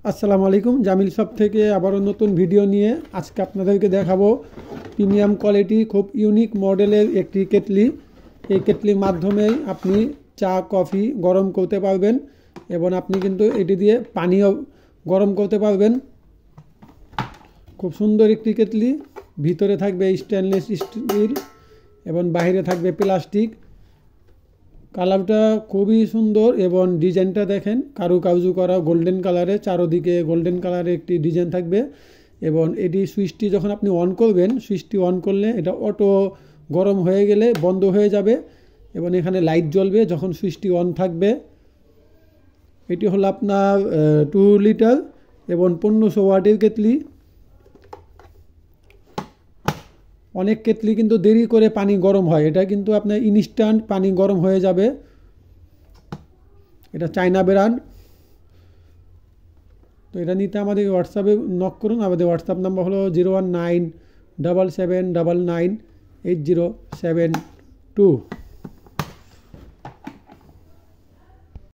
আসসালামু আলাইকুম, জামিল শপ থেকে আবারও নতুন ভিডিও নিয়ে আজকে আপনাদেরকে দেখাবো প্রিমিয়াম কোয়ালিটি খুব ইউনিক মডেলের একটি কেটলি। এই কেটলির মাধ্যমেই আপনি চা কফি গরম করতে পারবেন এবং আপনি কিন্তু এটি দিয়ে পানীয় গরম করতে পারবেন। খুব সুন্দর একটি কেটলি, ভিতরে থাকবে স্টেনলেস স্টিল এবং বাইরে থাকবে প্লাস্টিক। কালারটা খুবই সুন্দর এবং ডিজাইনটা দেখেন কারুকার্য করা গোল্ডেন কালারে, চারদিকে গোল্ডেন কালারে একটি ডিজাইন থাকবে এবং এটি সুইচটি যখন আপনি অন করবেন, সুইচটি অন করলে এটা অটো গরম হয়ে গেলে বন্ধ হয়ে যাবে এবং এখানে লাইট জ্বলবে যখন সুইচটি অন থাকবে। এটি হলো আপনার 2 লিটার এবং 1500 ওয়াটের কেটলি। অনেক কেটলি কিন্তু দেরি করে পানি গরম হয়, এটা কিন্তু আপনার ইনস্ট্যান্ট পানি গরম হয়ে যাবে। এটা চায়না ব্র্যান্ড। তো এটা নিতে আমাদের হোয়াটসঅ্যাপে নক করুন। আমাদের হোয়াটসঅ্যাপ নাম্বার হলো 01977998072।